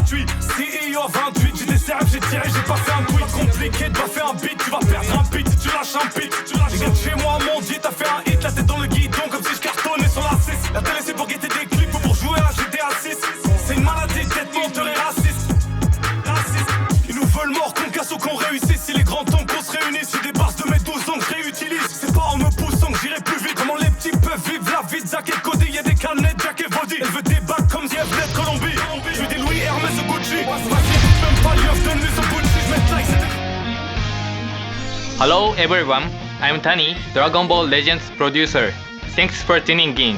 gratuit. CEO à 28, j'ai des CRF, j'ai tiré, j'ai pas fait un tweet. Compliqué de pas faire un beat, tu vas perdre un beat si tu lâches un beat. Les gars de chez moi m'ont dit, t'as fait un hit, la tête dans le guidon, comme si je cartonnais sur la 6. La télé c'est pour guetter des clips ou pour jouer à GTA 6. C'est une maladie, tête menteur et raciste. Ils nous veulent mort, qu'on casse ou qu'on réussisse. Si les grands temps qu'on se réunisse, j'ai des barres de mes 12 ans que je réutilise. C'est pas en me poussant que j'irai plus vite. Comment les petits peuvent vivre la vie de Zach et Cody. Y'a des canettes, Jack et Body. Elle veut des bacs comme Bienvenue, Colombie. Je veux des Louis, Hermès ou Gucci. Même pas l'UF, donne-lui son Gucci. Je mets like, Hello everyone, I'm Tani, Dragon Ball Legends producer. Thanks for tuning in.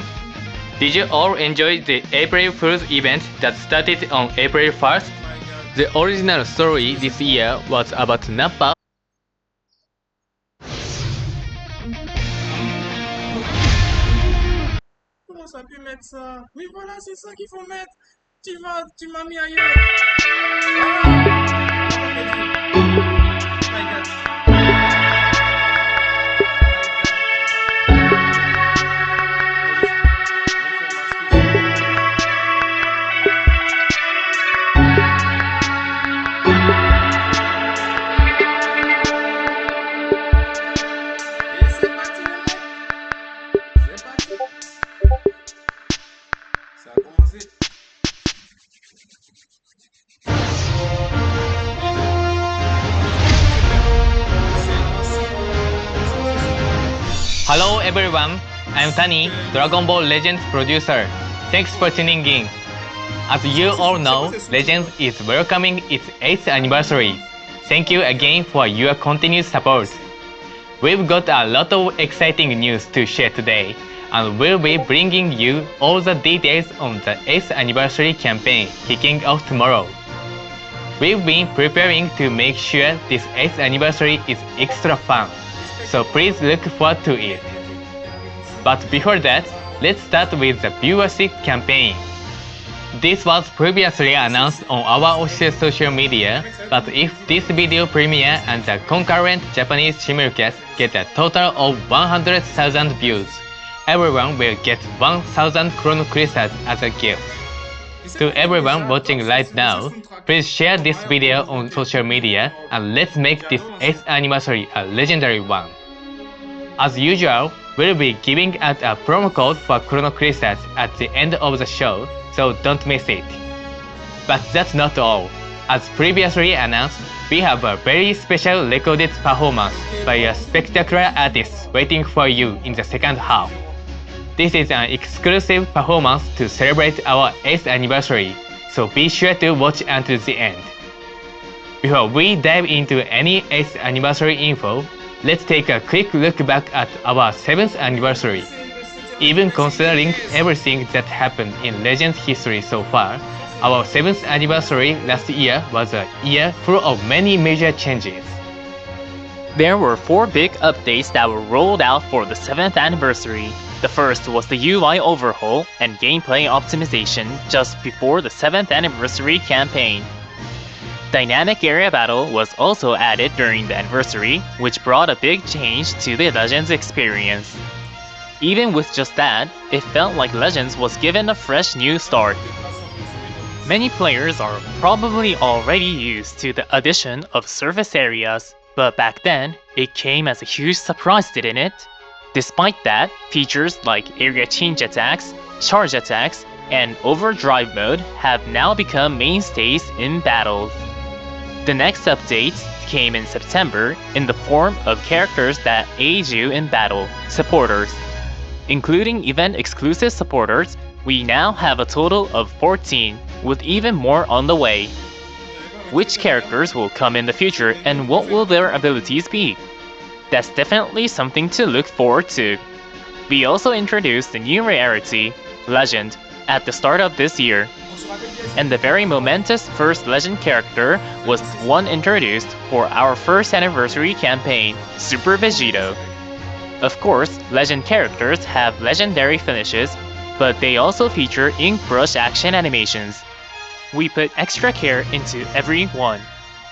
Did you all enjoy the April Fool's event that started on April 1st? The original story this year was about Nappa. Comment ça a pu mettre ça? Oui voilà, c'est ça qu'il faut mettre. Tu m'as mis ailleurs. My God. Hello everyone, I'm Tani, Dragon Ball Legends producer. Thanks for tuning in. As you all know, Legends is welcoming its 8th anniversary. Thank you again for your continued support. We've got a lot of exciting news to share today, and we'll be bringing you all the details on the 8th anniversary campaign kicking off tomorrow. We've been preparing to make sure this 8th anniversary is extra fun, so please look forward to it. But before that, let's start with the viewership campaign. This was previously announced on our official social media, but if this video premiere and the concurrent Japanese simulcast get a total of 100,000 views, everyone will get 1,000 chrono crystals as a gift. To everyone watching right now, please share this video on social media and let's make this 8th anniversary a legendary one. As usual, we'll be giving out a promo code for chrono crystals at the end of the show, so don't miss it. But that's not all. As previously announced, we have a very special recorded performance by a spectacular artist waiting for you in the second half. This is an exclusive performance to celebrate our 8th anniversary, so be sure to watch until the end. Before we dive into any 8th anniversary info, let's take a quick look back at our 7th anniversary. Even considering everything that happened in Legends history so far, our 7th anniversary last year was a year full of many major changes. There were 4 big updates that were rolled out for the 7th anniversary. The first was the UI overhaul and gameplay optimization just before the 7th anniversary campaign. Dynamic area battle was also added during the anniversary, which brought a big change to the Legends experience. Even with just that, it felt like Legends was given a fresh new start. Many players are probably already used to the addition of surface areas, but back then, it came as a huge surprise, didn't it? Despite that, features like area change attacks, charge attacks, and overdrive mode have now become mainstays in battles. The next update came in September in the form of characters that aid you in battle, supporters. Including event-exclusive supporters, we now have a total of 14, with even more on the way. Which characters will come in the future and what will their abilities be? That's definitely something to look forward to. We also introduced the new rarity, Legend, at the start of this year. And the very momentous first Legend character was the one introduced for our first anniversary campaign, Super Vegito. Of course, Legend characters have legendary finishes, but they also feature ink brush action animations. We put extra care into every one.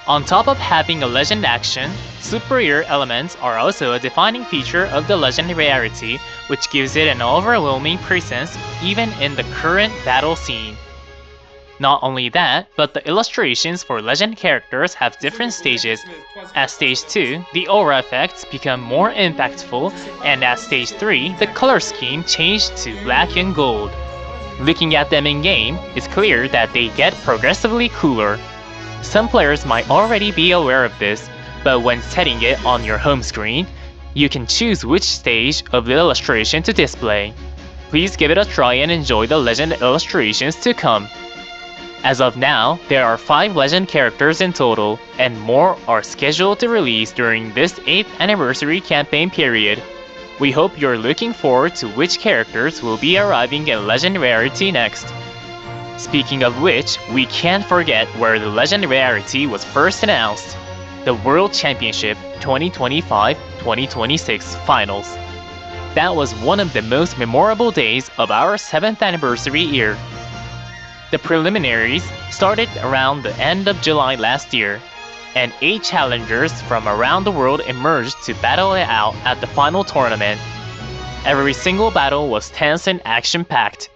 On top of having a Legend action, superior elements are also a defining feature of the Legend rarity, which gives it an overwhelming presence even in the current battle scene. Not only that, but the illustrations for legend characters have different stages. At stage 2, the aura effects become more impactful, and at stage 3, the color scheme changed to black and gold. Looking at them in-game, it's clear that they get progressively cooler. Some players might already be aware of this, but when setting it on your home screen, you can choose which stage of the illustration to display. Please give it a try and enjoy the legend illustrations to come. As of now, there are 5 legend characters in total, and more are scheduled to release during this 8th anniversary campaign period. We hope you're looking forward to which characters will be arriving in Legend Rarity next. Speaking of which, we can't forget where the Legend Rarity was first announced. The World Championship 2025-2026 Finals. That was one of the most memorable days of our 7th anniversary year. The preliminaries started around the end of July last year, and 8 challengers from around the world emerged to battle it out at the final tournament. Every single battle was tense and action-packed.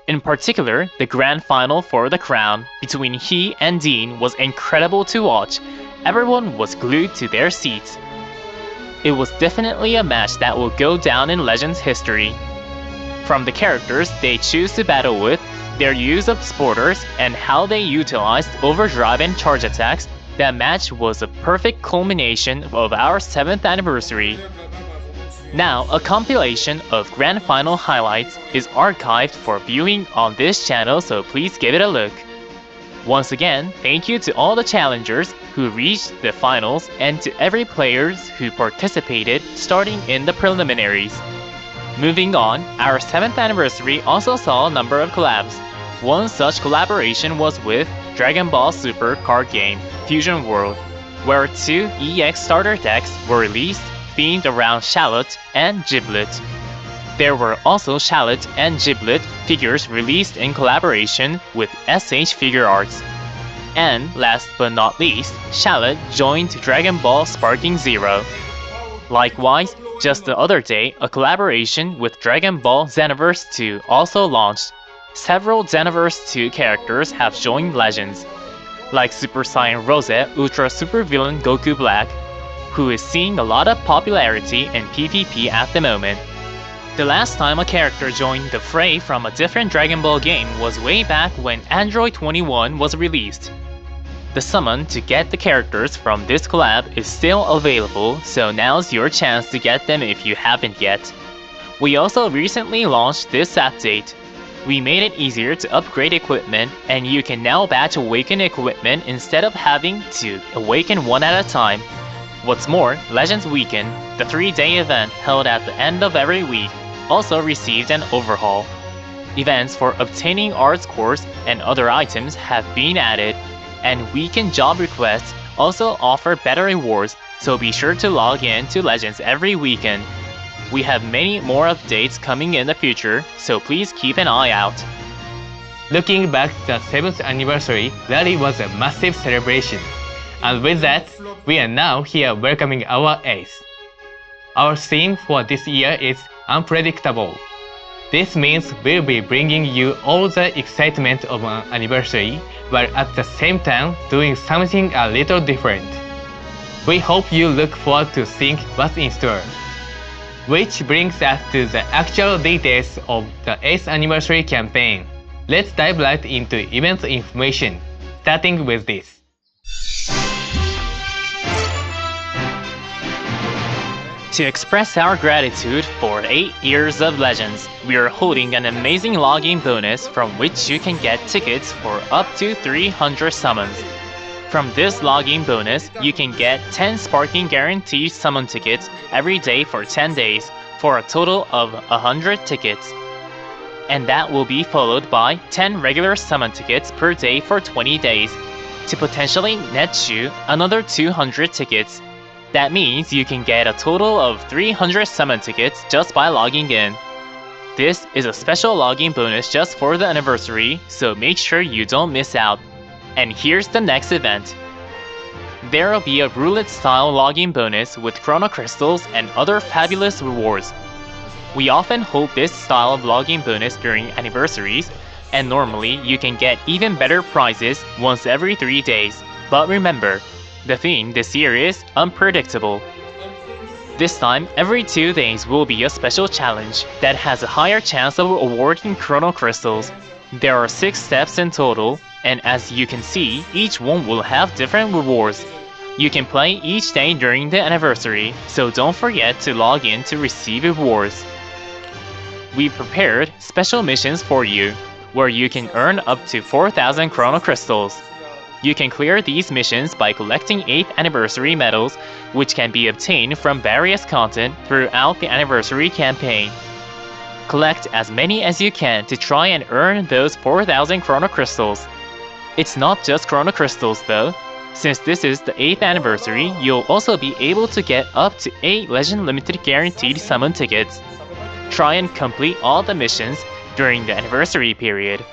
In particular, the grand final for the crown between he and Dean was incredible to watch. Everyone was glued to their seats. It was definitely a match that will go down in Legends history. From the characters they choose to battle with, their use of sporters, and how they utilized overdrive and charge attacks, that match was a perfect culmination of our 7th anniversary. Now, a compilation of grand final highlights is archived for viewing on this channel, so please give it a look. Once again, thank you to all the challengers who reached the finals and to every players who participated starting in the preliminaries. Moving on, our 7th anniversary also saw a number of collabs. One such collaboration was with Dragon Ball Super card game Fusion World, where 2 EX starter decks were released themed around Shallot and Giblet. There were also Shallot and Giblet figures released in collaboration with SH Figure Arts. And last but not least, Shallot joined Dragon Ball Sparking Zero. Likewise, just the other day, a collaboration with Dragon Ball Xenoverse 2 also launched. Several Xenoverse 2 characters have joined Legends, like Super Saiyan Rosette Ultra Supervillain Goku Black, who is seeing a lot of popularity in PvP at the moment. The last time a character joined the fray from a different Dragon Ball game was way back when Android 21 was released. The summon to get the characters from this collab is still available, so now's your chance to get them if you haven't yet. We also recently launched this update. We made it easier to upgrade equipment, and you can now batch awaken equipment instead of having to awaken one at a time. What's more, Legends Weekend, the 3-day event held at the end of every week, also received an overhaul. Events for obtaining arts cores and other items have been added, and weekend job requests also offer better rewards, so be sure to log in to Legends every weekend. We have many more updates coming in the future, so please keep an eye out. Looking back to the 7th anniversary, Rally was a massive celebration. And with that, we are now here welcoming our ace. Our theme for this year is unpredictable. This means we'll be bringing you all the excitement of an anniversary, while at the same time doing something a little different. We hope you look forward to seeing what's in store. Which brings us to the actual details of the 8th anniversary campaign. Let's dive right into event information, starting with this. To express our gratitude for 8 years of Legends, we are holding an amazing login bonus from which you can get tickets for up to 300 summons. From this login bonus, you can get 10 Sparking Guaranteed summon tickets every day for 10 days, for a total of 100 tickets. And that will be followed by 10 regular summon tickets per day for 20 days, to potentially net you another 200 tickets. That means you can get a total of 300 summon tickets just by logging in. This is a special login bonus just for the anniversary, so make sure you don't miss out. And here's the next event. There will be a roulette-style login bonus with chrono crystals and other fabulous rewards. We often hold this style of login bonus during anniversaries, and normally you can get even better prizes once every 3 days. But remember, the theme this year is unpredictable. This time, every 2 days will be a special challenge that has a higher chance of awarding Chrono Crystals. There are 6 steps in total, and as you can see, each one will have different rewards. You can play each day during the anniversary, so don't forget to log in to receive rewards. We prepared special missions for you, where you can earn up to 4,000 Chrono Crystals. You can clear these missions by collecting 8th anniversary medals, which can be obtained from various content throughout the anniversary campaign. Collect as many as you can to try and earn those 4,000 Chrono Crystals. It's not just Chrono Crystals though. Since this is the 8th anniversary, you'll also be able to get up to 8 Legend Limited Guaranteed Summon tickets. Try and complete all the missions during the anniversary period.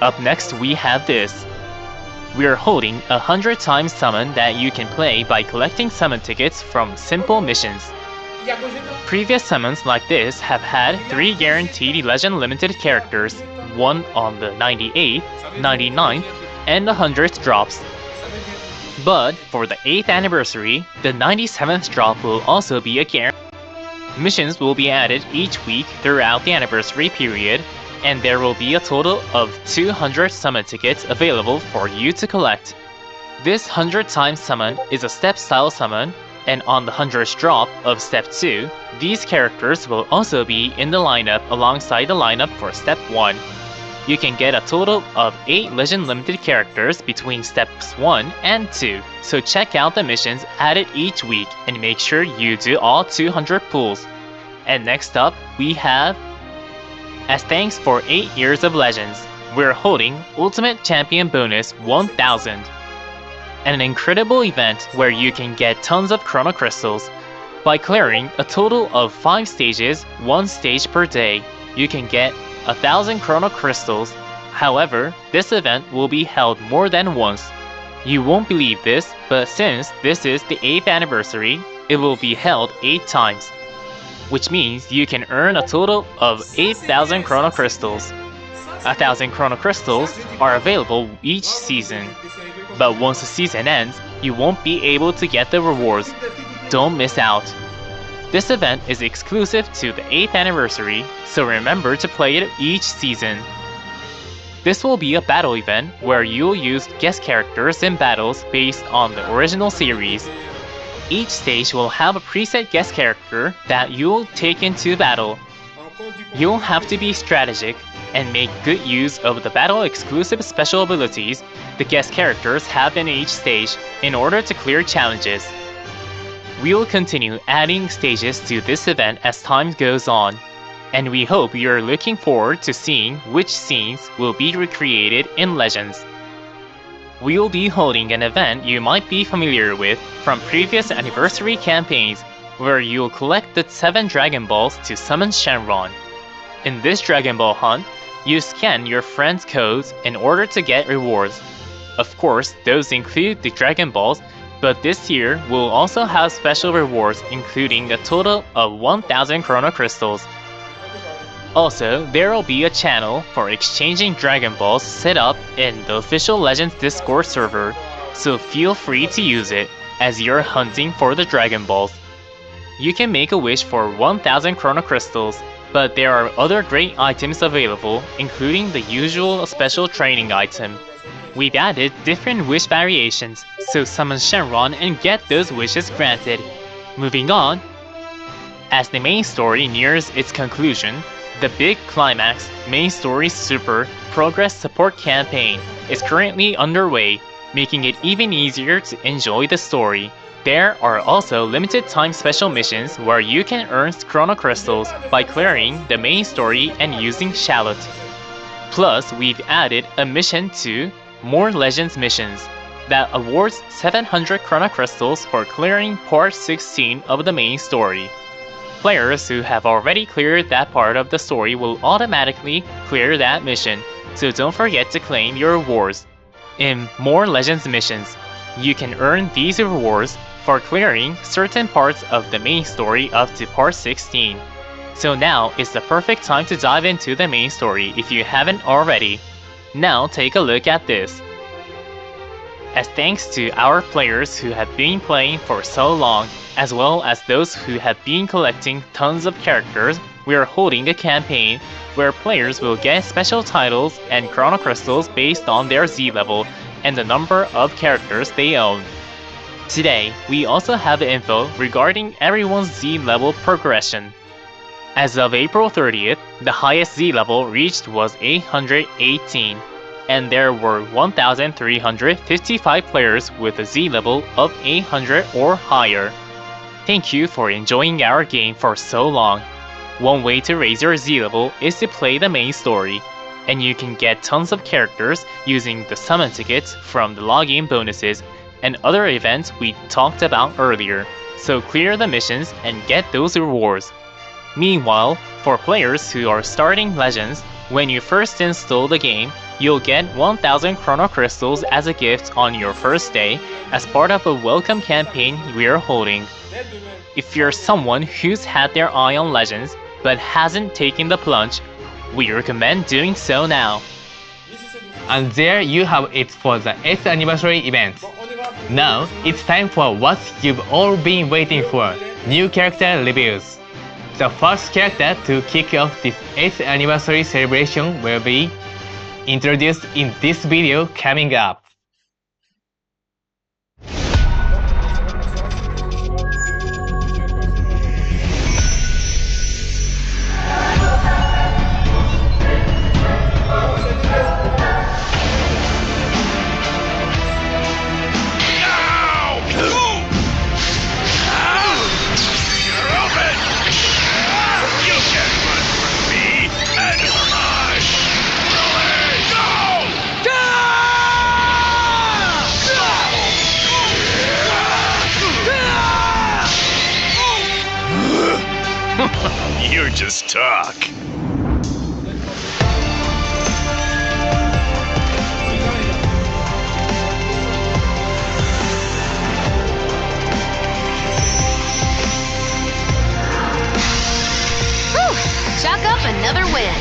Up next we have this. We're holding 100 times summon that you can play by collecting summon tickets from simple missions. Previous summons like this have had 3 guaranteed Legend Limited characters, one on the 98th, 99th, and 100th drops. But for the 8th anniversary, the 97th drop will also be a guarantee. Missions will be added each week throughout the anniversary period, and there will be a total of 200 summon tickets available for you to collect. This 100 times summon is a step style summon, and on the 100th drop of step 2, these characters will also be in the lineup alongside the lineup for step 1. You can get a total of 8 Legend Limited characters between steps 1 and 2, so check out the missions added each week and make sure you do all 200 pulls. And next up, we have, as thanks for 8 years of Legends, we're holding Ultimate Champion Bonus 1000. An incredible event where you can get tons of Chrono Crystals. By clearing a total of 5 stages, 1 stage per day, you can get 1,000 Chrono Crystals. However, this event will be held more than once. You won't believe this, but since this is the 8th anniversary, it will be held 8 times. Which means you can earn a total of 8,000 Chrono Crystals. 1,000 Chrono Crystals are available each season. But once the season ends, you won't be able to get the rewards. Don't miss out. This event is exclusive to the 8th anniversary, so remember to play it each season. This will be a battle event where you'll use guest characters in battles based on the original series. Each stage will have a preset guest character that you'll take into battle. You'll have to be strategic and make good use of the battle exclusive special abilities the guest characters have in each stage in order to clear challenges. We'll continue adding stages to this event as time goes on, and we hope you're looking forward to seeing which scenes will be recreated in Legends. We'll be holding an event you might be familiar with from previous anniversary campaigns, where you'll collect the 7 Dragon Balls to summon Shenron. In this Dragon Ball hunt, you scan your friend's codes in order to get rewards. Of course, those include the Dragon Balls, but this year we'll also have special rewards including a total of 1,000 Chrono Crystals. Also, there will be a channel for exchanging Dragon Balls set up in the official Legends Discord server, so feel free to use it as you're hunting for the Dragon Balls. You can make a wish for 1,000 Chrono Crystals, but there are other great items available, including the usual special training item. We've added different wish variations, so summon Shenron and get those wishes granted. Moving on, as the main story nears its conclusion, the big climax main story super progress support campaign is currently underway, making it even easier to enjoy the story. There are also limited time special missions where you can earn Chrono Crystals by clearing the main story and using Shallot. Plus, we've added a mission to More Legends missions that awards 700 Chrono Crystals for clearing part 16 of the main story. Players who have already cleared that part of the story will automatically clear that mission, so don't forget to claim your rewards. In More Legends missions, you can earn these rewards for clearing certain parts of the main story up to part 16. So now is the perfect time to dive into the main story if you haven't already. Now take a look at this. As thanks to our players who have been playing for so long, as well as those who have been collecting tons of characters, we are holding a campaign where players will get special titles and chrono crystals based on their Z level and the number of characters they own. Today, we also have info regarding everyone's Z level progression. As of April 30th, the highest Z level reached was 818, and there were 1,355 players with a Z level of 800 or higher. Thank you for enjoying our game for so long. One way to raise your Z level is to play the main story, and you can get tons of characters using the summon tickets from the login bonuses and other events we talked about earlier, so clear the missions and get those rewards. Meanwhile, for players who are starting Legends, when you first install the game, you'll get 1000 chrono crystals as a gift on your first day as part of a welcome campaign we are holding. If you're someone who's had their eye on Legends but hasn't taken the plunge, we recommend doing so now. And there you have it for the 8th anniversary event. Now it's time for what you've all been waiting for, new character reviews. The first character to kick off this 8th anniversary celebration will be introduced in this video coming up. You're just talk. Whew! Chalk up another win.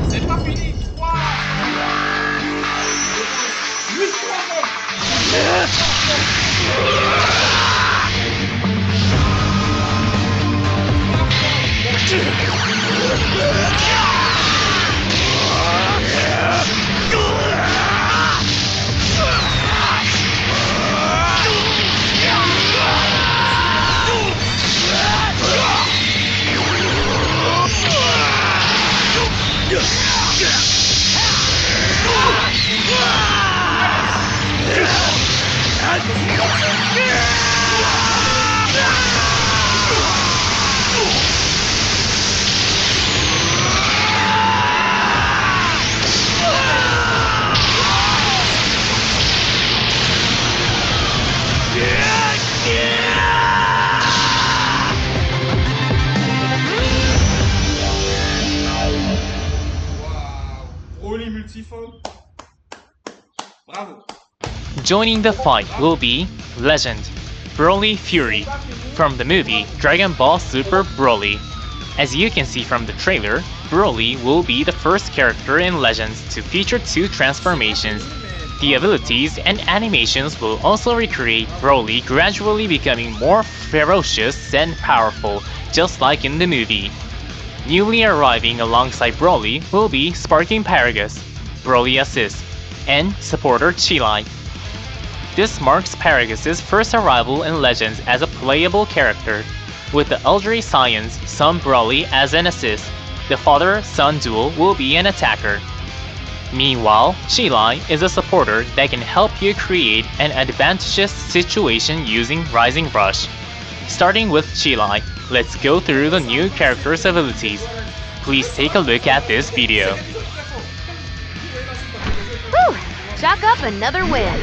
C'est pas fini. 3. Broly Multiformes. Bravo. Joining the fight will be Legend, Broly Fury, from the movie Dragon Ball Super Broly. As you can see from the trailer, Broly will be the first character in Legends to feature 2 transformations. The abilities and animations will also recreate Broly gradually becoming more ferocious and powerful, just like in the movie. Newly arriving alongside Broly will be Sparking Paragus, Broly Assist, and supporter Chilai. This marks Paragus' first arrival in Legends as a playable character, with the Elderly Science Son Broly as an assist. The father-son duel will be an attacker. Meanwhile, Chilai is a supporter that can help you create an advantageous situation using Rising Rush. Starting with Chilai, let's go through the new character's abilities. Please take a look at this video. Whew! Chalk up another win.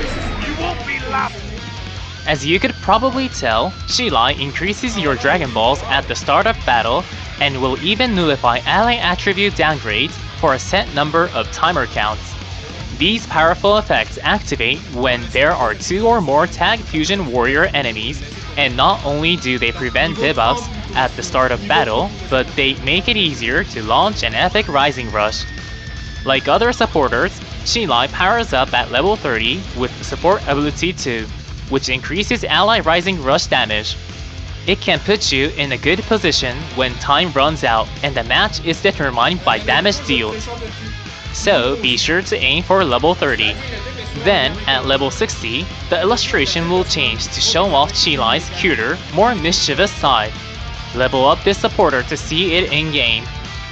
As you could probably tell, Chilai increases your Dragon Balls at the start of battle and will even nullify ally attribute downgrades for a set number of timer counts. These powerful effects activate when there are 2 or more Tag Fusion Warrior enemies, and not only do they prevent debuffs at the start of battle, but they make it easier to launch an epic Rising Rush. Like other supporters, Chilai powers up at level 30 with the support ability 2, which increases ally Rising Rush damage. It can put you in a good position when time runs out and the match is determined by damage dealt. So be sure to aim for level 30. Then, at level 60, the illustration will change to show off Chilai's cuter, more mischievous side. Level up this supporter to see it in-game.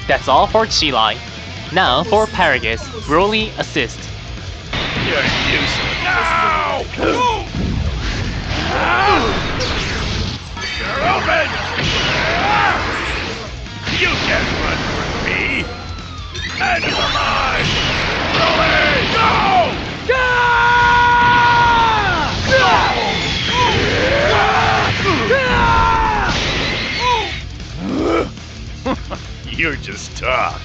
That's all for Chilai. Now for Paragus, Broly Assist. You're useless. No! You're open! You can't run from me! And you're mine! Broly, go! You're just talk.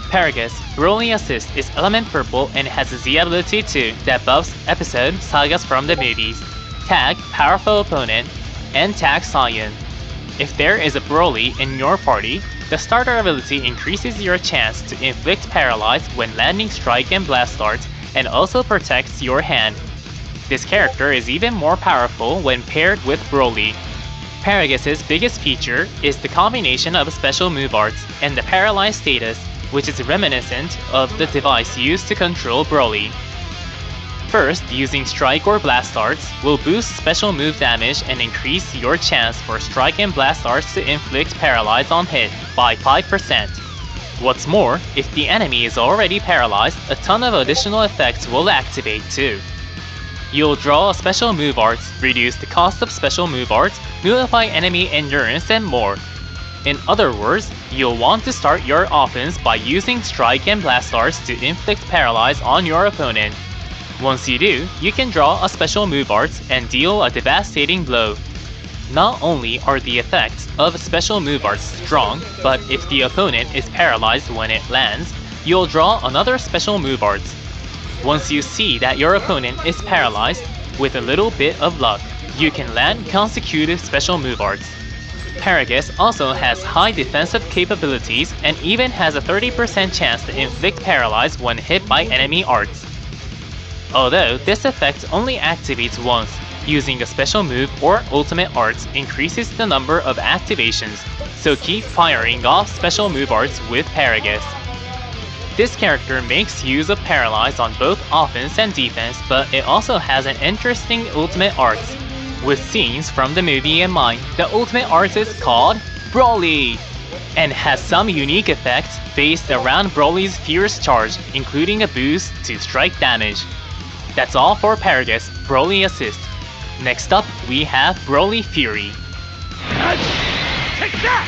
Paragus, Broly Assist is element purple and has a Z ability 2 that buffs episode sagas from the movies, tag powerful opponent, and tag Saiyan. If there is a Broly in your party, the starter ability increases your chance to inflict paralyze when landing strike and blast darts and also protects your hand. This character is even more powerful when paired with Broly. Paragus' biggest feature is the combination of special move arts and the paralyzed status, which is reminiscent of the device used to control Broly. First, using strike or blast darts will boost special move damage and increase your chance for strike and blast darts to inflict paralyze on hit by 5%. What's more, if the enemy is already paralyzed, a ton of additional effects will activate too. You'll draw a special move arts, reduce the cost of special move arts, nullify enemy endurance, and more. In other words, you'll want to start your offense by using strike and blast darts to inflict paralyze on your opponent. Once you do, you can draw a special move arts and deal a devastating blow. Not only are the effects of special move arts strong, but if the opponent is paralyzed when it lands, you'll draw another special move arts. Once you see that your opponent is paralyzed, with a little bit of luck, you can land consecutive special move arts. Paragus also has high defensive capabilities and even has a 30% chance to inflict paralyze when hit by enemy arts. Although this effect only activates once, using a special move or ultimate arts increases the number of activations, so keep firing off special move arts with Paragus. This character makes use of paralyze on both offense and defense, but it also has an interesting ultimate arts. With scenes from the movie in mind, the ultimate art is called Broly, and has some unique effects based around Broly's fierce charge, including a boost to strike damage. That's all for Paragus, Broly Assist. Next up, we have Broly Fury. Take that!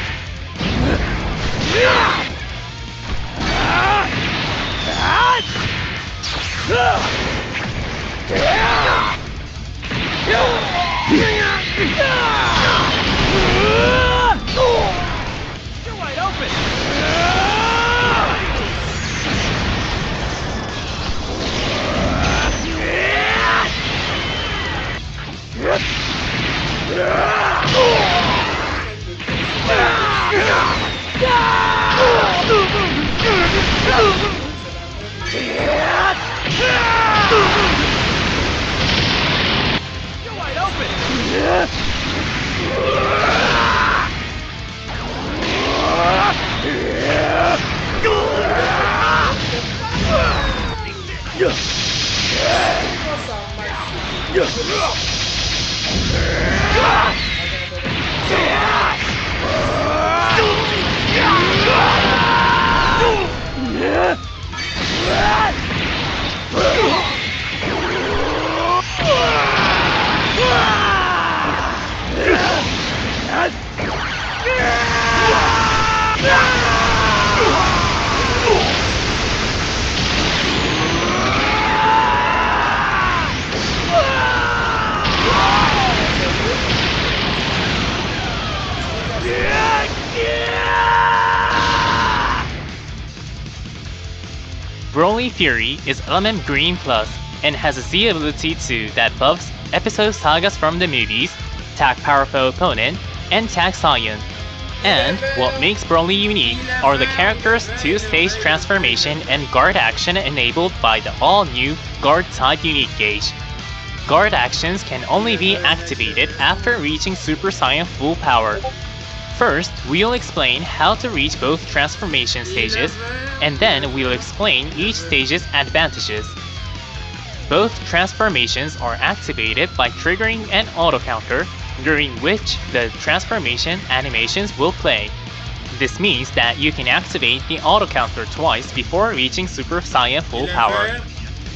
You're wide open! You're wide open! Broly Fury is element green plus and has a Z ability too that buffs episode sagas from the movies, tag powerful opponent, and tag Saiyan. And what makes Broly unique are the character's 2-stage transformation and guard action enabled by the all-new guard type unique gauge. Guard actions can only be activated after reaching Super Saiyan full power. First, we'll explain how to reach both transformation stages, and then we'll explain each stage's advantages. Both transformations are activated by triggering an auto counter, during which the transformation animations will play. This means that you can activate the auto counter twice before reaching Super Saiyan full power.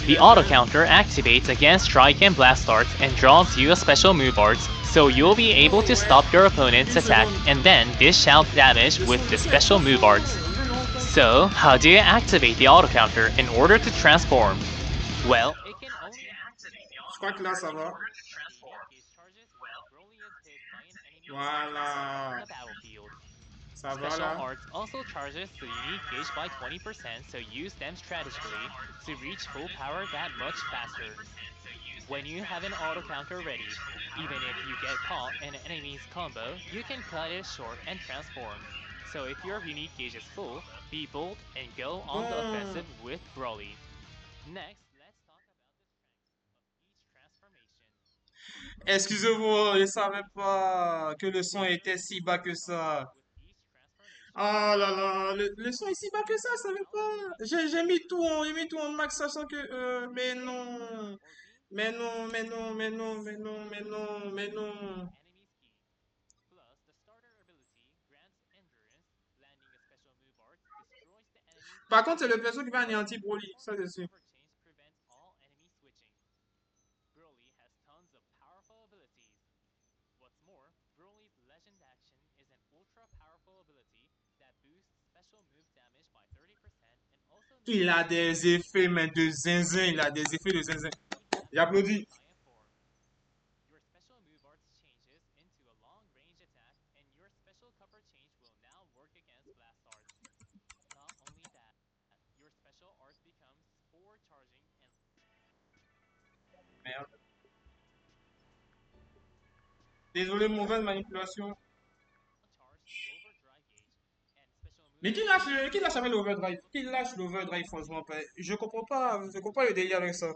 The auto counter activates against strike and blast arts and draws you a special move arts, so you'll be able to stop your opponent's attack and then dish out damage with the special move arts. So, how do you activate the auto counter in order to transform? Well, it can only activate the Je auto crois que là, counter ça va. when unique gauge charges when Broly is hit by an enemy on Voilà. the battlefield. Ça va Special là. arts also charges the unique gauge by 20%, so use them strategically to reach full power that much faster. When you have an auto counter ready, even if you get caught in an enemy's combo, you can cut it short and transform. So if your unique gauge is full, be bold and go on the offensive Bon. with Broly. Next, let's talk about the strengths of each transformation. Excusez-moi, je savais pas que le son était si bas que ça. Ah là là, le son est si bas que ça, je savais pas. J'ai mis tout en max, sachant que... mais non. Mais non, mais non, mais non, mais non, mais non, mais non. Par contre, c'est le perso qui va anéantir Broly, ça c'est sûr. Broly has tons of powerful abilities. What's more, Broly's Legend Action is an ultra powerful ability that boosts special move damage by 30% and also makes Il a des effets, mais de zinzin, il a des effets de zinzin. J'applaudis. Saiyan form. Your special move arts changes into a long range attack, and your special cover change will now work against blast arts. Not only that, your special art becomes spore charging and Merde. Désolé, mauvaise manipulation. charge the overdrive gauge, and special Mais move damage is qui lâche avec doubled. l'overdrive? Qui lâche l'overdrive, franchement? Je comprends pas le délire avec ça.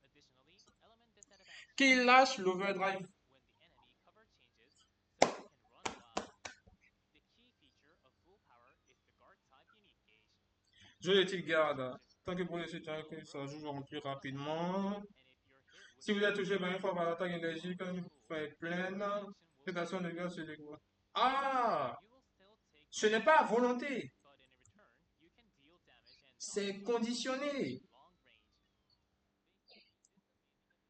Additionally, element disadvantage. Qui lâche l'overdrive? When the enemy cover changes, so you can run wild. The key feature of full power is the guard type unique gauge. Je le tire garde. Changes Tant que pour les soutiens, automatically que when ça joue enemy remplir cover rapidement. changes, and if you're hit with Si a vous êtes full touché par une power fois par attack, l'attaque you énergie, quand lose une full. fois est pleine, This action will prédation de cost gaz you sur les points, quoi. Ah! you will still take Ce n'est damage, pas à volonté. but in return, you can deal damage and not C'est lose health conditionné. at long range.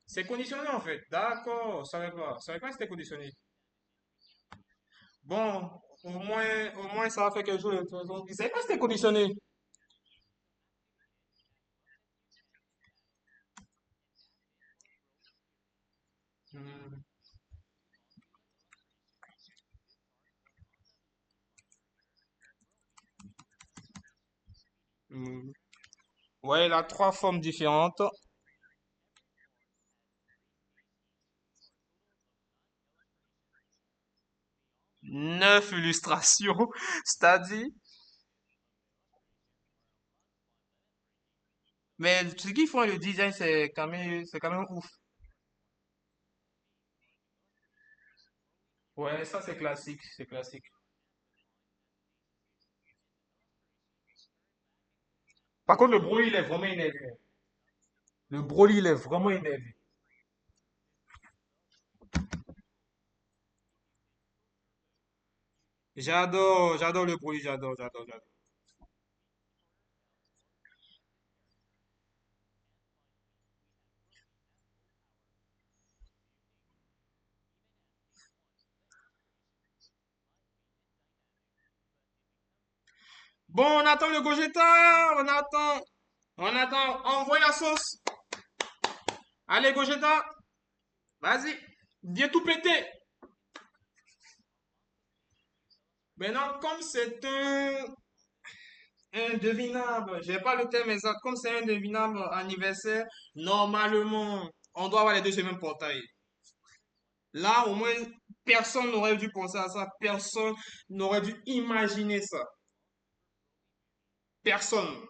C'est conditionné en fait. D'accord, ça savais pas. Ça savais pas que c'était conditionné. Bon, au moins ça a fait quelque chose. Vous savez pas que c'était conditionné. Hmm, hmm. Ouais, il a trois formes différentes. 9 illustrations, c'est-à-dire. Mais ce qu'ils font, le design, c'est quand même ouf. Ouais, ça c'est classique, c'est classique. Par contre, le Broly, il est vraiment énervé. Le Broly, il est vraiment énervé. J'adore le bruit, j'adore. Bon, on attend le Gogeta, on attend, envoie la sauce. Allez, Gogeta, vas-y, viens tout péter. Maintenant, comme c'est un devinable, j'ai pas le terme exact, comme c'est un devinable anniversaire, normalement, on doit avoir les deux sur le même portail. Là, au moins, personne n'aurait dû penser à ça, personne n'aurait dû imaginer ça. Personne.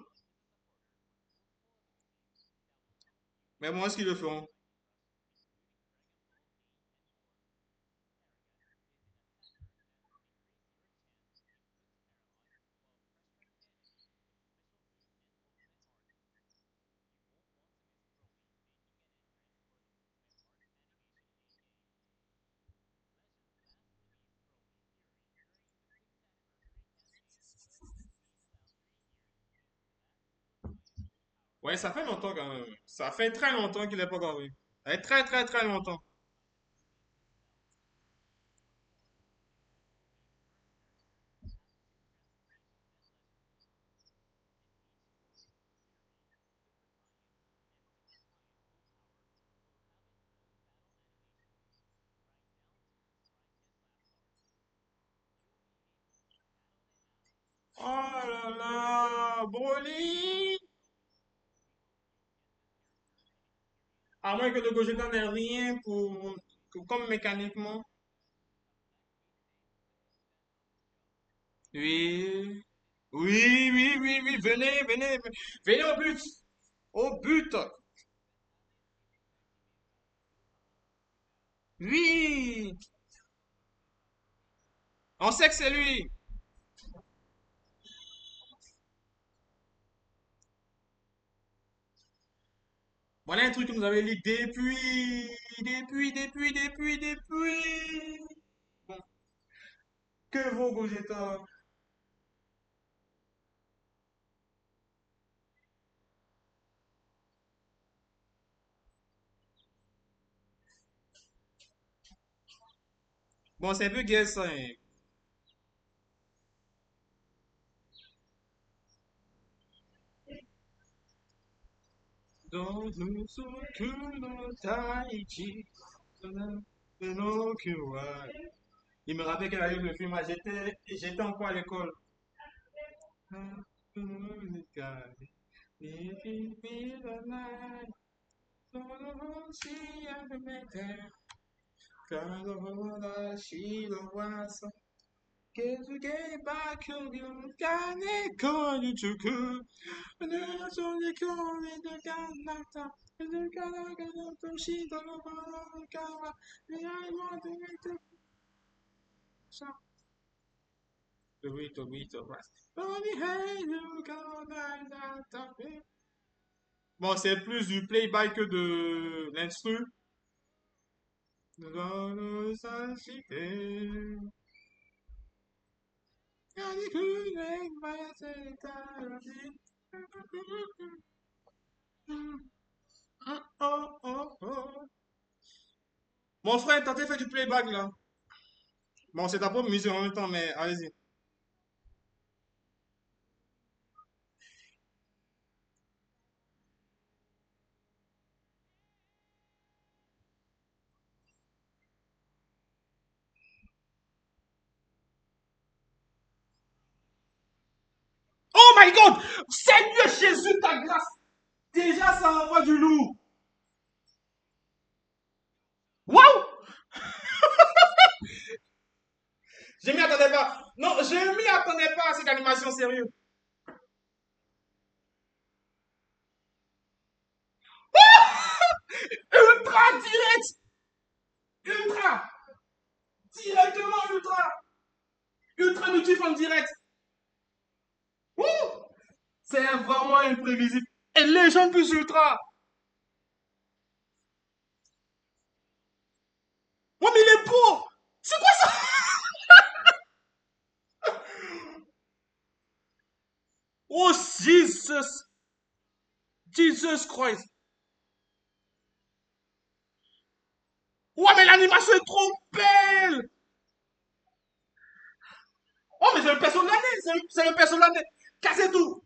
Mais moi, est-ce qu'ils le feront? Ouais, ça fait longtemps quand même. Ça fait très longtemps qu'il n'est pas encore venu. Ça fait très longtemps. Oh là là, Broly! À moins que le Gogeta n'ait rien comme mécaniquement. Oui. Oui, venez au but. Au but. Oui. On sait que c'est lui. Voilà un truc que nous avez lu depuis. Bon, que vaut Gogeta? Bon, c'est un peu gay ça, hein. Dans nous sommes que dans Tahiti, de nos ouais. Il me rappelle qu'elle arrive le film, ah, j'étais encore à l'école. Bon, c'est plus du playback que de l'instru. Dans sa cité, mon frère, t'as fait du playback là. Bon, c'est ta propre musique en même temps, mais allez-y. Oh my God! Seigneur Jésus, ta grâce! Déjà, ça envoie du lourd. Waouh! Je m'y attendais pas. Non, je m'y attendais pas à cette animation sérieuse. Ultra direct! Ultra! Directement ultra! Ultra multiforme direct! Ouh! C'est vraiment imprévisible. Et les gens plus ultra! Ouais, mais il est beau! C'est quoi ça? Oh, Jesus! Jesus Christ! Ouais, mais l'animation est trop belle! Oh, mais c'est le perso de l'année! C'est le perso de l'année! Cassez tout!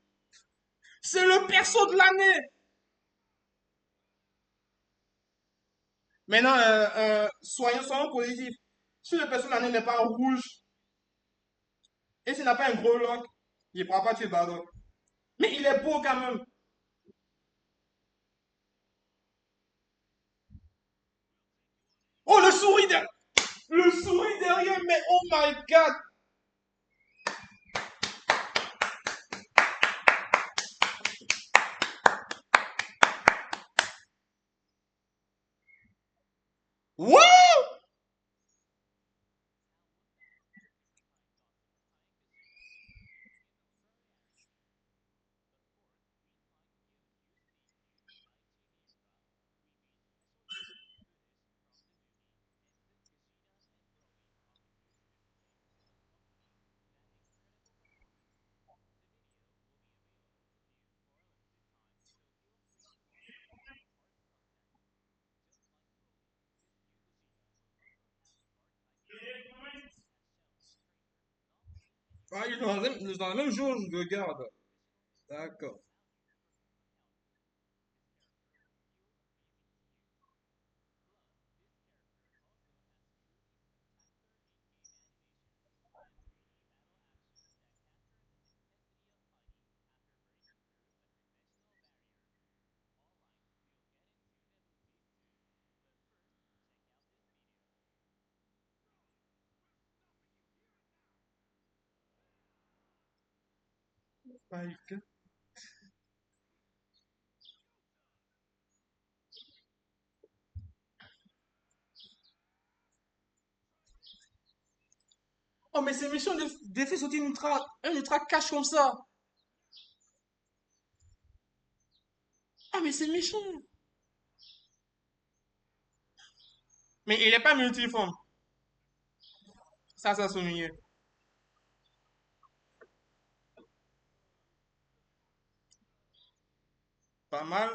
C'est le perso de l'année! Maintenant, soyons positifs. Si le perso de l'année n'est pas en rouge et s'il n'a pas un gros lock, il ne pourra pas tuer Bardock. Mais il est beau quand même. Oh, le souris derrière! Le souris derrière, mais oh my god! Wouh! Ah, il est dans la même jauge, je regarde. D'accord. My God. Oh, mais c'est méchant de faire sauter un ultra cash comme ça. Ah, mais c'est méchant. Mais il n'est pas multiforme. Ça souligné. Pas mal.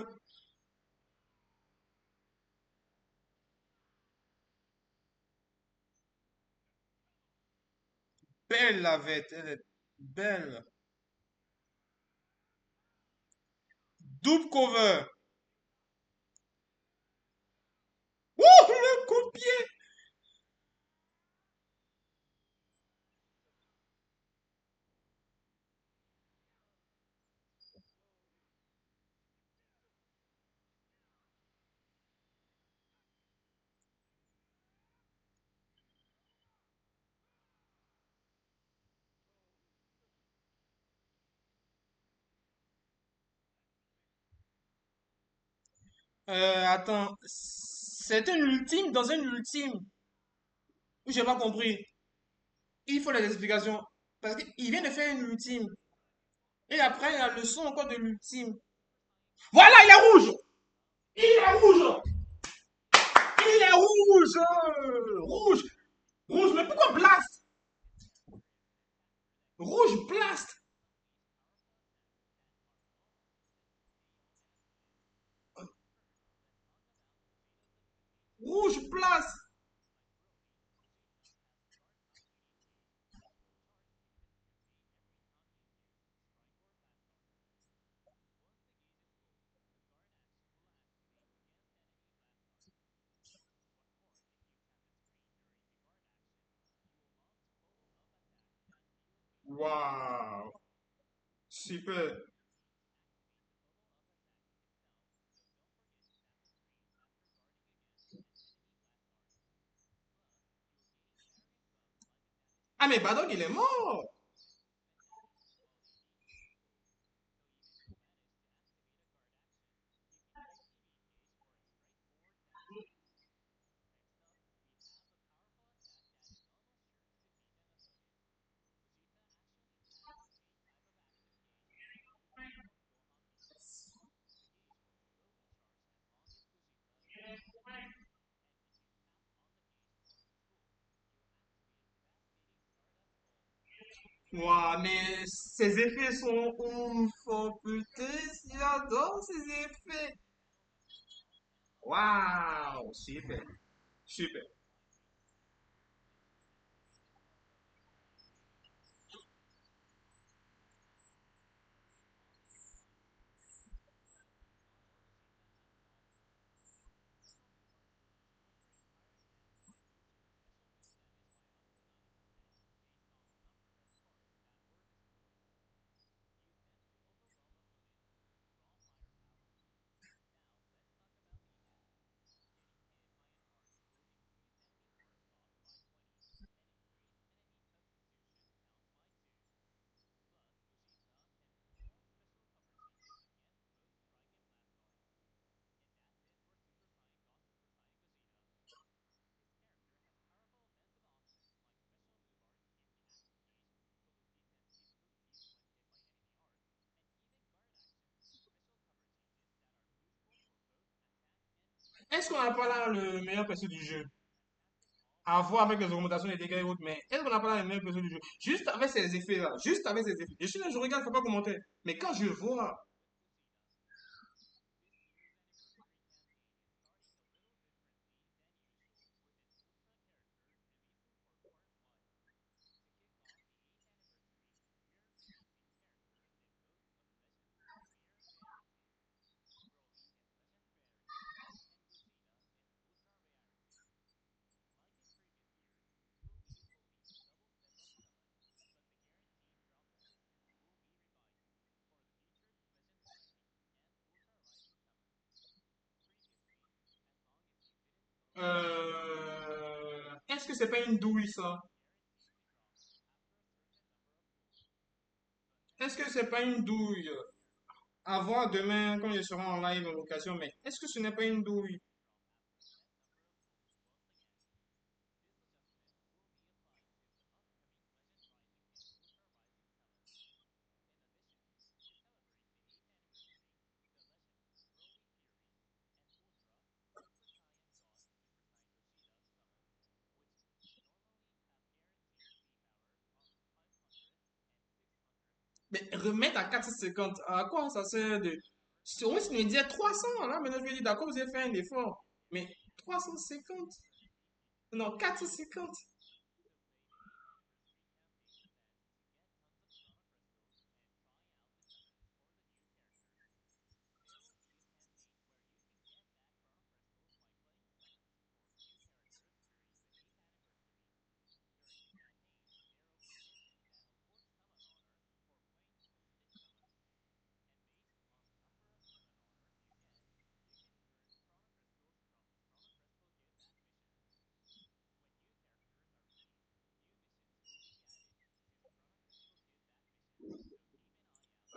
Belle la vête, elle est belle. Double cover. Ouh, le coup de pied. Attends. C'est un ultime dans un ultime. J'ai pas compris. Il faut les explications. Parce qu'il vient de faire une ultime. Et après, il y a le son encore de l'ultime. Voilà, il est rouge! Il est rouge! Il est rouge! Rouge! Rouge, mais pourquoi blast? Rouge blast! Rouge blast! Waouh! Super! Ah, mais Badog, il est mort! Waouh, mais ces effets sont ouf. Oh putain, j'adore ces effets. Waouh, super, super. Est-ce qu'on n'a pas là le meilleur perso du jeu? À voir avec les augmentations des dégâts et autres, mais est-ce qu'on n'a pas là le meilleur perso du jeu? Juste avec ces effets-là, juste avec ces effets. Je suis là, je regarde, faut pas commenter. Mais quand je vois, est-ce que c'est pas une douille ça? Est-ce que c'est pas une douille? À voir demain quand je serai en live en location, mais est-ce que ce n'est pas une douille? Mais remettre à 450, à quoi ça sert de... Au moins, si tu me disais 300, là, maintenant je me dis, d'accord, vous avez fait un effort. Mais 350? Non, 450.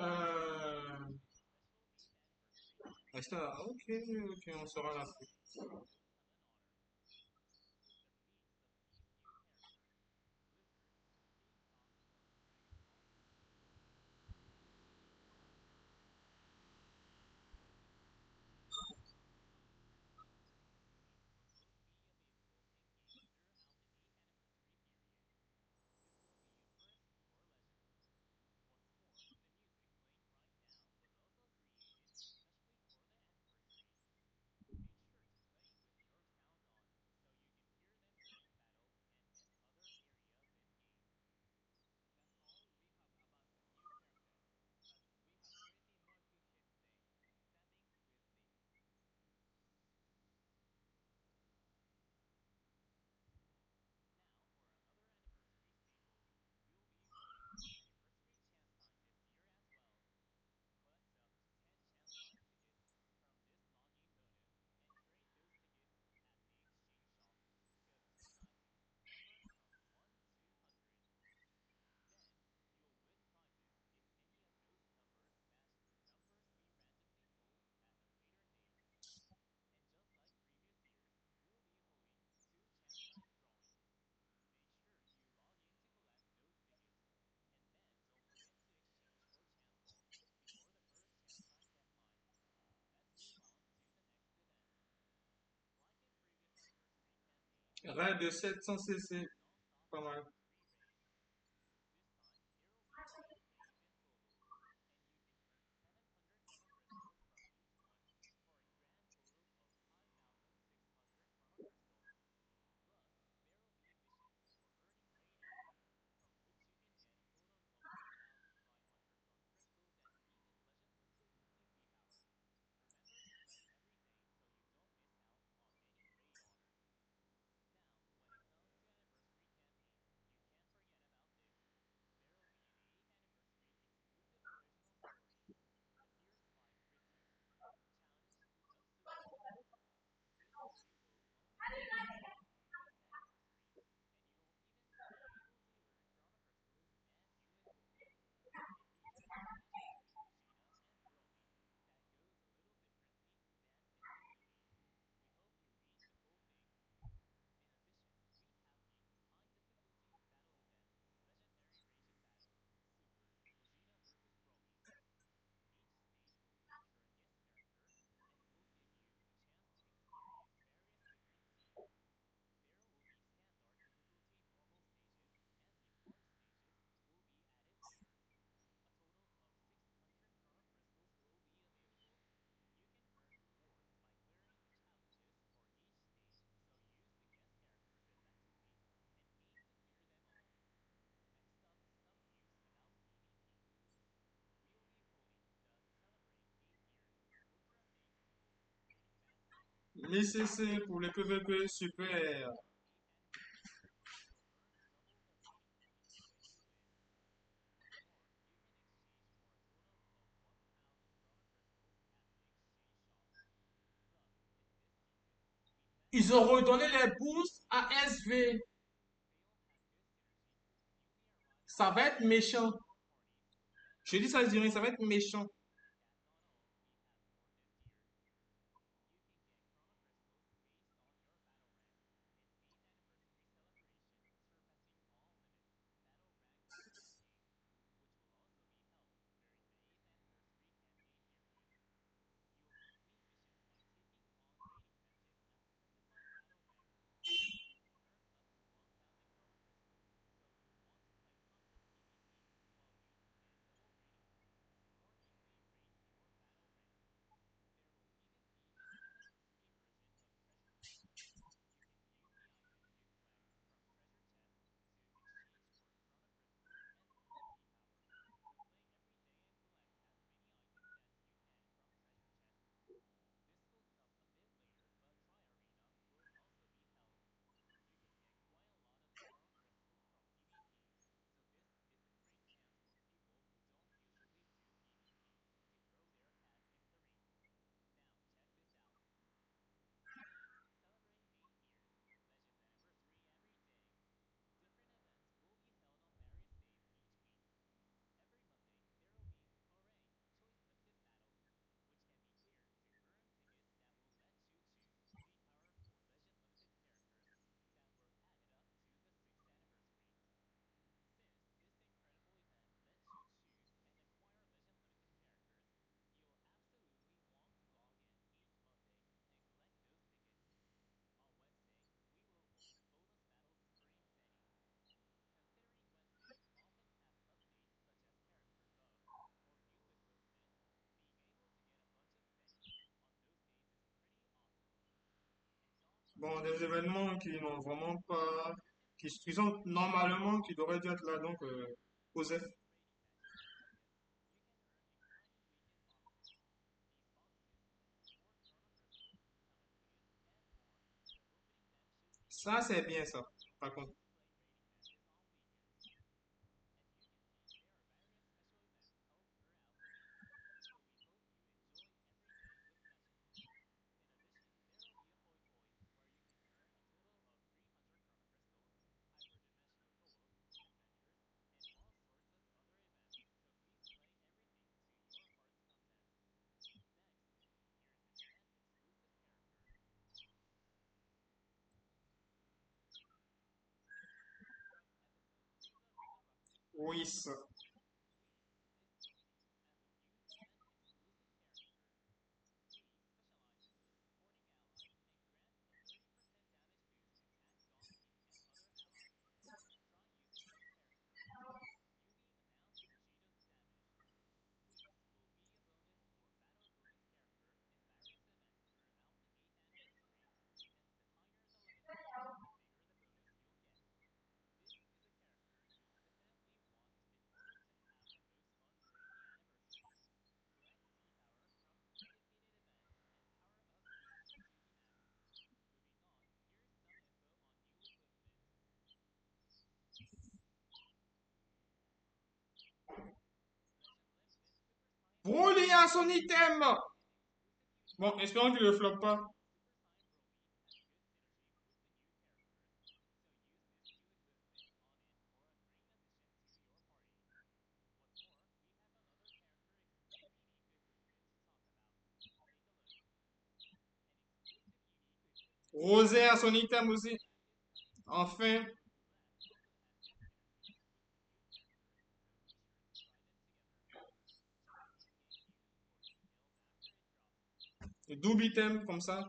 Euh... Reste là. Ok, ok, on sera là. Rien de 700 cc. Pas mal. 1000 cc pour les PVP, super. Ils ont redonné les boosts à SV. Ça va être méchant. Je dis ça, je dirais, ça va être méchant. Bon, des événements qui n'ont vraiment pas, qui sont normalement, qui devraient dû être là, donc, OSEF. Ça, c'est bien, ça, par contre. Oui, ça. Brûlé à son item! Bon, espérons qu'il ne le floppe pas. Rosé à son item aussi. Enfin. Et double item, comme ça.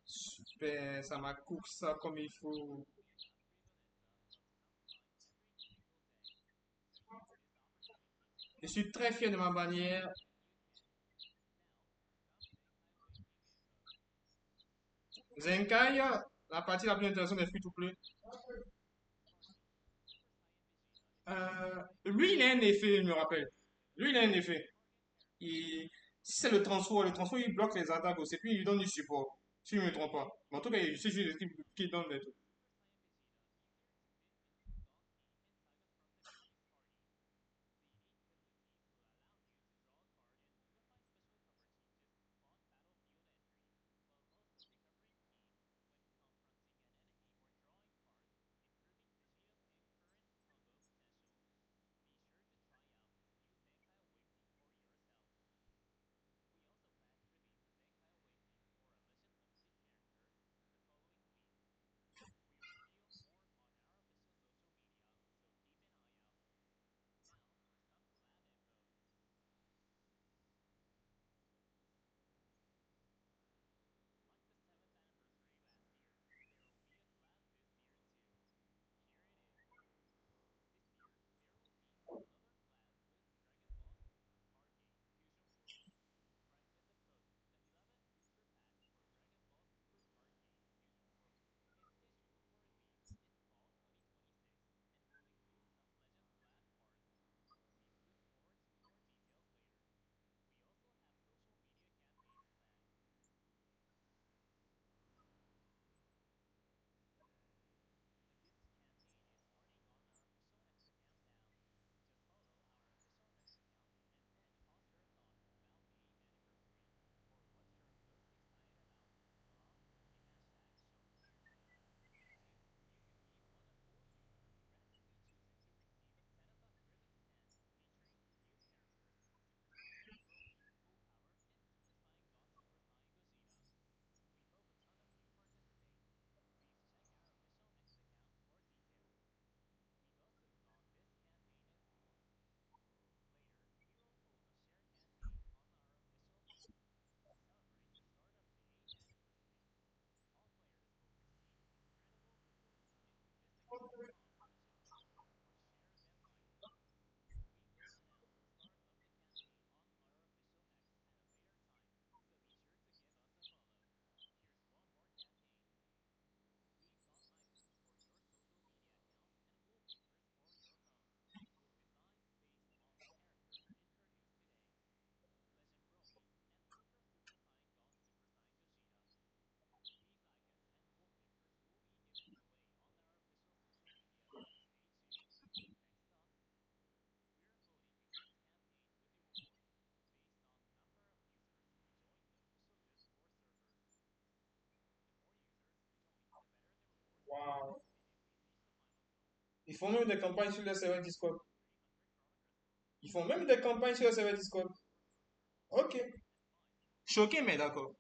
Super, ça m'a cook ça comme il faut. Je suis très fier de ma bannière. Zenkai, la partie la plus intéressante des free-to-play. Lui, il a un effet, je me rappelle. Lui, il a un effet. Il- Si c'est le transfert, il bloque les attaques aussi, puis il lui donne du support. Si je ne me trompe pas. Mais en tout cas, c'est juste qui donne des trucs. Waouh. Ils font même des campagnes sur le serveur Discord. Ils font même des campagnes sur le serveur Discord. Ok. Choqué, mais d'accord.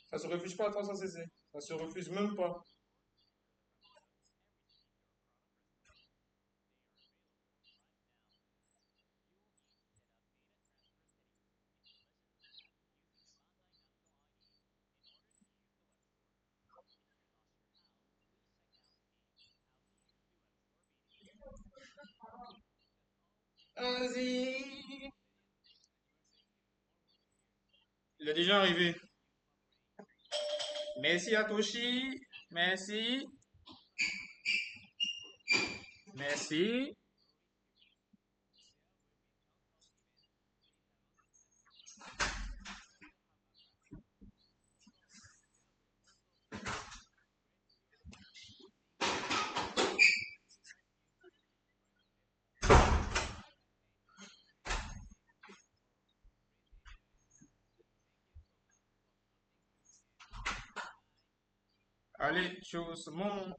Ça se refuse pas à 300 cc. Ça se refuse même pas. Vas-y. Il est déjà arrivé. Merci Atoshi. Merci. Merci. Allez, chose. Mon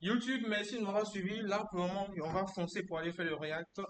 YouTube, merci de m'avoir suivi. Là, pour le moment, on va foncer pour aller faire le react.